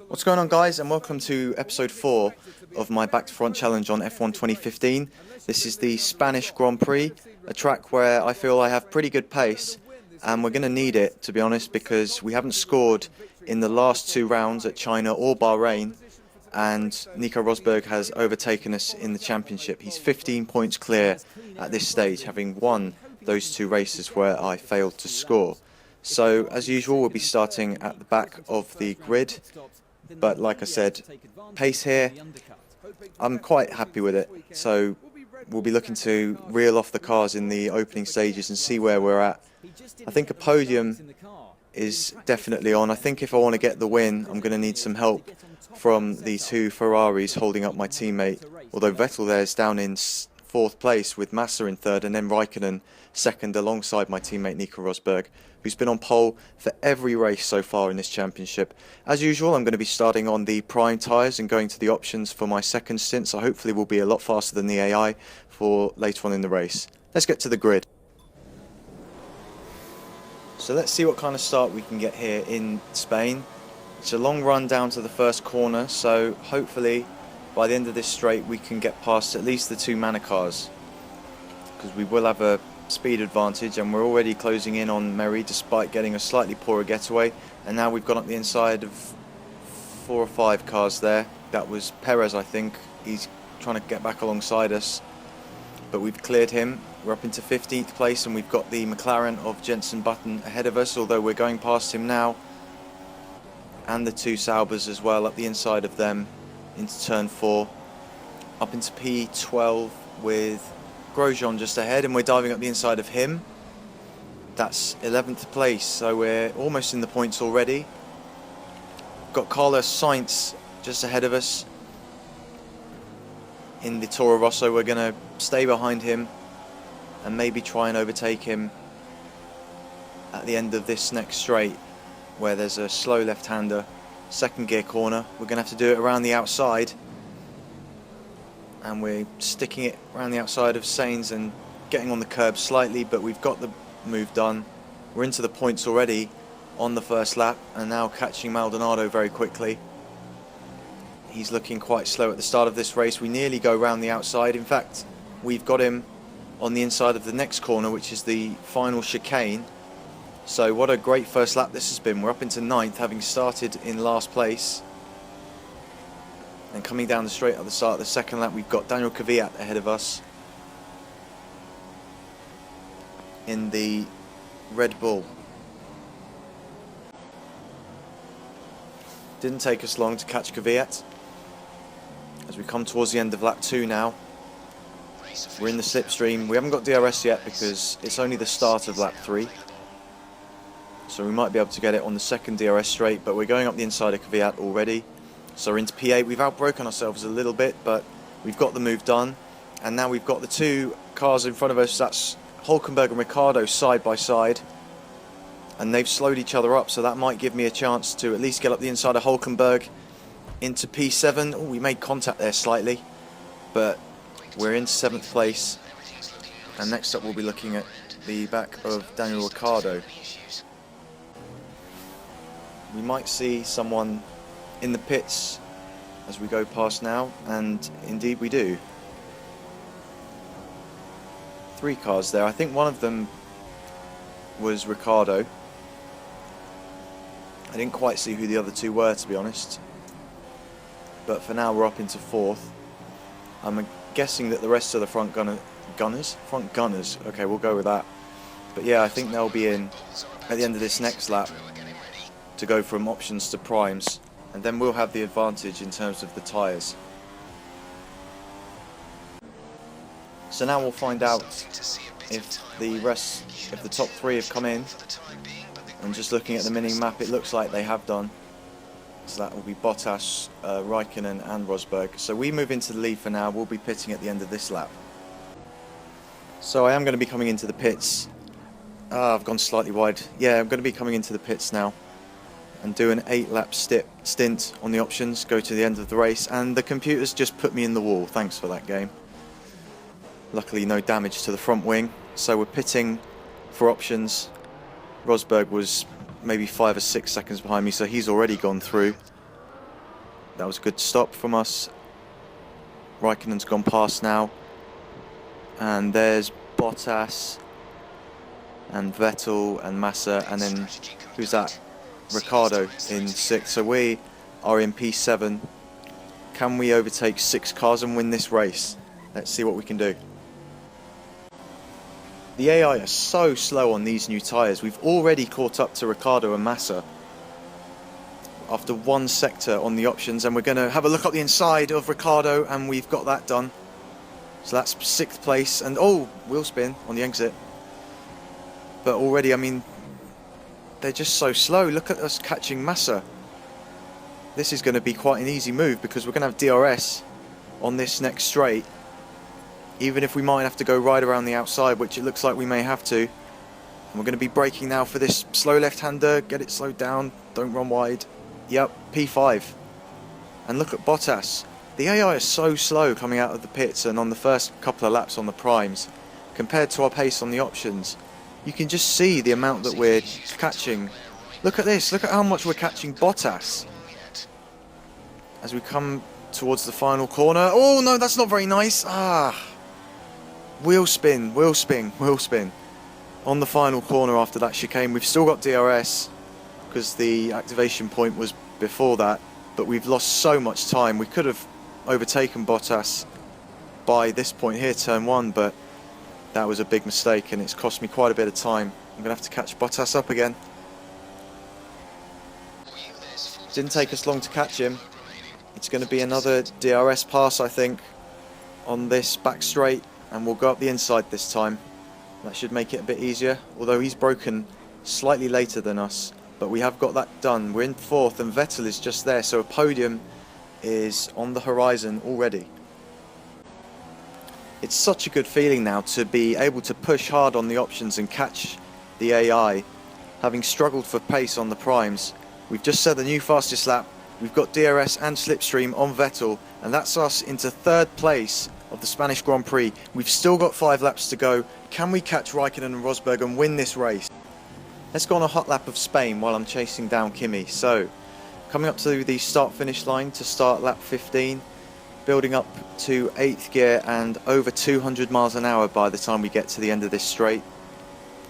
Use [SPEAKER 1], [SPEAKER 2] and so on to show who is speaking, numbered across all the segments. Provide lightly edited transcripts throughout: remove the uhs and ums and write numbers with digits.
[SPEAKER 1] What's going on, guys, and welcome to episode 4 of my back to front challenge on F1 2015. This is the Spanish Grand Prix, a track where I feel I have pretty good pace, and we're going to need it, to be honest, because we haven't scored in the last 2 rounds at China or Bahrain, and Nico Rosberg has overtaken us in the championship. He's 15 points clear at this stage, having won those 2 races where I failed to score. So, as usual, we'll be starting at the back of the grid, but like I said, pace here, I'm quite happy with it. So, we'll be looking to reel off the cars in the opening stages and see where we're at. I think a podium is definitely on. I think if I want to get the win, I'm going to need some help from the 2 Ferraris holding up my teammate, although Vettel there is down in 4th place with Massa in 3rd and then Raikkonen 2nd alongside my teammate Nico Rosberg, who's been on pole for every race so far in this championship. As usual, I'm going to be starting on the prime tyres and going to the options for my second stint, so hopefully we'll be a lot faster than the AI for later on in the race. Let's get to the grid. So let's see what kind of start we can get here in Spain. It's a long run down to the first corner, so hopefully by the end of this straight we can get past at least the 2 Manor cars, because we will have a speed advantage, and we're already closing in on Merry despite getting a slightly poorer getaway. And now we've gone up the inside of 4 or 5 cars there. That was Perez, I think. He's trying to get back alongside us, but we've cleared him. We're up into 15th place, and we've got the McLaren of Jenson Button ahead of us, although we're going past him now, and the 2 Saubers as well up the inside of them into turn 4, up into P12 with Grosjean just ahead, and we're diving up the inside of him. That's 11th place, so we're almost in the points already. Got Carlos Sainz just ahead of us in the Toro Rosso. We're going to stay behind him and maybe try and overtake him at the end of this next straight, where there's a slow left-hander, 2nd gear corner. We're going to have to do it around the outside, and we're sticking it around the outside of Sainz and getting on the curb slightly, but we've got the move done. We're into the points already on the first lap, and now catching Maldonado very quickly. He's looking quite slow at the start of this race. We nearly go round the outside. In fact, we've got him on the inside of the next corner, which is the final chicane. So what a great first lap this has been. We're up into 9th, having started in last place. And coming down the straight at the start of the second lap, we've got Daniel Kvyat ahead of us in the Red Bull. Didn't take us long to catch Kvyat as we come towards the end of lap 2 now. We're in the slipstream. We haven't got DRS yet because it's only the start of lap 3. So we might be able to get it on the 2nd DRS straight, but we're going up the inside of Kvyat already. So we're into P8. We've outbroken ourselves a little bit, but we've got the move done. And now we've got the 2 cars in front of us. That's Hülkenberg and Ricciardo side by side. And they've slowed each other up, so that might give me a chance to at least get up the inside of Hülkenberg into P7. Oh, we made contact there slightly, but we're in 7th place. And next up we'll be looking at the back of Daniel Ricciardo. We might see someone in the pits as we go past now, and indeed we do. 3 cars there. I think one of them was Ricciardo. I didn't quite see who the other 2 were, to be honest, but for now we're up into 4th. I'm guessing that the rest of the front gunners, okay, we'll go with that. But yeah, I think they'll be in at the end of this next lap to go from options to primes, and then we'll have the advantage in terms of the tyres. So now we'll find out if the rest of the top 3 have come in, and just looking at the mini map it looks like they have done. So that will be Bottas, Raikkonen and Rosberg. So we move into the lead for now. We'll be pitting at the end of this lap. So I am going to be coming into the pits. I've gone slightly wide. Yeah, I'm going to be coming into the pits now and do an 8-lap stint on the options, go to the end of the race, and the computers just put me in the wall. Thanks for that, game. Luckily no damage to the front wing, so we're pitting for options. Rosberg was maybe 5 or 6 seconds behind me, so he's already gone through. That was a good stop from us. Raikkonen's gone past now. And there's Bottas and Vettel and Massa, and then who's that? Ricciardo in 6th. So we are in P7. Can we overtake 6 cars and win this race? Let's see what we can do. The AI are so slow on these new tyres. We've already caught up to Ricciardo and Massa after 1 sector on the options, and we're going to have a look up the inside of Ricciardo, and we've got that done. So that's 6th place, and oh, wheel spin on the exit. But already, I mean, they're just so slow. Look at us catching Massa. This is going to be quite an easy move because we're going to have DRS on this next straight. Even if we might have to go right around the outside, which it looks like we may have to. And we're going to be braking now for this slow left-hander. Get it slowed down. Don't run wide. Yep, P5. And look at Bottas. The AI is so slow coming out of the pits and on the first couple of laps on the primes. Compared to our pace on the options. You can just see the amount that we're catching. Look at this. Look at how much we're catching Bottas. As we come towards the final corner. Oh, no, that's not very nice. Wheel spin, wheel spin, wheel spin. On the final corner after that chicane. We've still got DRS because the activation point was before that. But we've lost so much time. We could have overtaken Bottas by this point here, turn 1. But that was a big mistake and it's cost me quite a bit of time. I'm going to have to catch Bottas up again. Didn't take us long to catch him. It's going to be another DRS pass, I think, on this back straight. And we'll go up the inside this time. That should make it a bit easier. Although he's broken slightly later than us. But we have got that done. We're in 4th and Vettel is just there. So a podium is on the horizon already. It's such a good feeling now to be able to push hard on the options and catch the AI. Having struggled for pace on the primes. We've just set the new fastest lap. We've got DRS and slipstream on Vettel. And that's us into 3rd place of the Spanish Grand Prix. We've still got 5 laps to go. Can we catch Raikkonen and Rosberg and win this race? Let's go on a hot lap of Spain while I'm chasing down Kimi. So, coming up to the start-finish line to start lap 15, building up to 8th gear and over 200 miles an hour by the time we get to the end of this straight.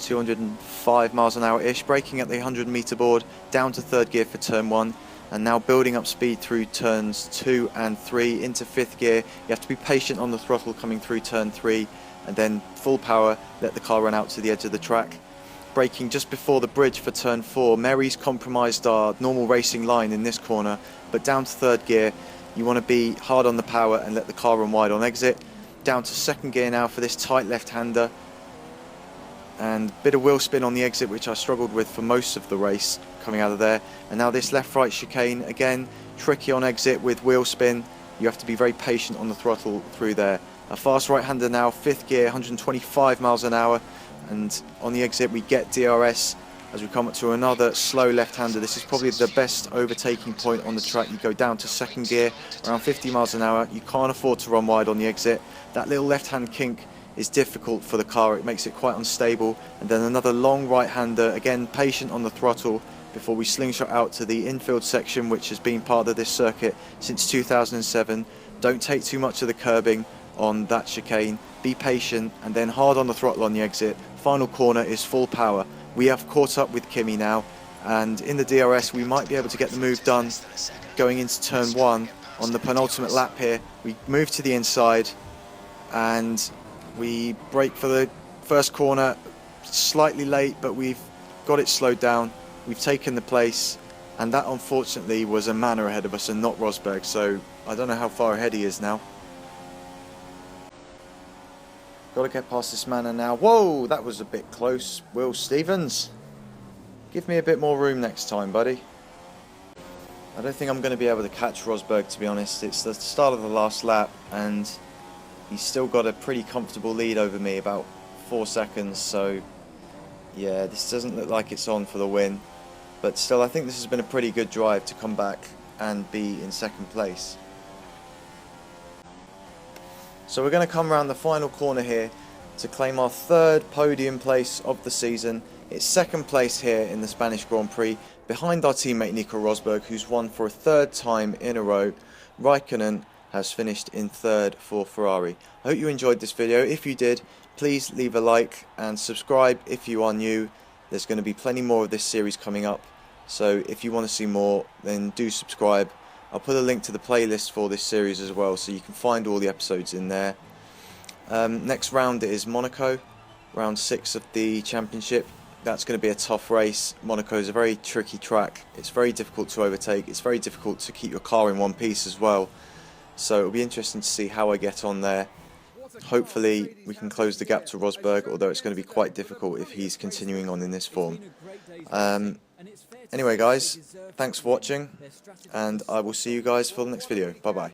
[SPEAKER 1] 205 miles an hour-ish, braking at the 100-meter board, down to 3rd gear for turn 1. And now building up speed through turns 2 and 3 into 5th gear. You have to be patient on the throttle coming through turn 3 and then full power, let the car run out to the edge of the track. Braking just before the bridge for turn 4. Mary's compromised our normal racing line in this corner, but down to 3rd gear, you want to be hard on the power and let the car run wide on exit. Down to 2nd gear now for this tight left-hander. And a bit of wheel spin on the exit, which I struggled with for most of the race coming out of there. And now this left-right chicane, again, tricky on exit with wheel spin. You have to be very patient on the throttle through there. A fast right-hander now, 5th gear, 125 miles an hour. And on the exit, we get DRS as we come up to another slow left-hander. This is probably the best overtaking point on the track. You go down to 2nd gear, around 50 miles an hour. You can't afford to run wide on the exit. That little left-hand kink is difficult for the car. It makes it quite unstable. And then another long right-hander, again patient on the throttle before we slingshot out to the infield section, which has been part of this circuit since 2007. Don't take too much of the curbing on that chicane. Be patient and then hard on the throttle on the exit. Final corner is full power. We have caught up with Kimi now, and in the DRS we might be able to get the move done going into turn 1 on the penultimate lap here. We move to the inside and we brake for the first corner, slightly late, but we've got it slowed down. We've taken the place, and that unfortunately was a Manor ahead of us and not Rosberg, so I don't know how far ahead he is now. Got to get past this Manor now. Whoa, that was a bit close. Will Stevens, give me a bit more room next time, buddy. I don't think I'm going to be able to catch Rosberg, to be honest. It's the start of the last lap, and he's still got a pretty comfortable lead over me, about 4 seconds, so yeah, this doesn't look like it's on for the win. But still, I think this has been a pretty good drive to come back and be in 2nd place. So we're going to come around the final corner here to claim our 3rd podium place of the season It's second place here in the Spanish Grand Prix, behind our teammate Nico Rosberg, who's won for a third time in a row. Raikkonen has finished in third for Ferrari. I hope you enjoyed this video. If you did, please leave a like and subscribe if you are new. There's going to be plenty more of this series coming up, so if you want to see more, then do subscribe. I'll put a link to the playlist for this series as well, so you can find all the episodes in there. Next round is Monaco, round 6 of the championship. That's going to be a tough race. Monaco is a very tricky track. It's very difficult to overtake. It's very difficult to keep your car in one piece as well. So it'll be interesting to see how I get on there. Hopefully we can close the gap to Rosberg, although it's going to be quite difficult if he's continuing on in this form. Anyway guys, thanks for watching, and I will see you guys for the next video. Bye bye.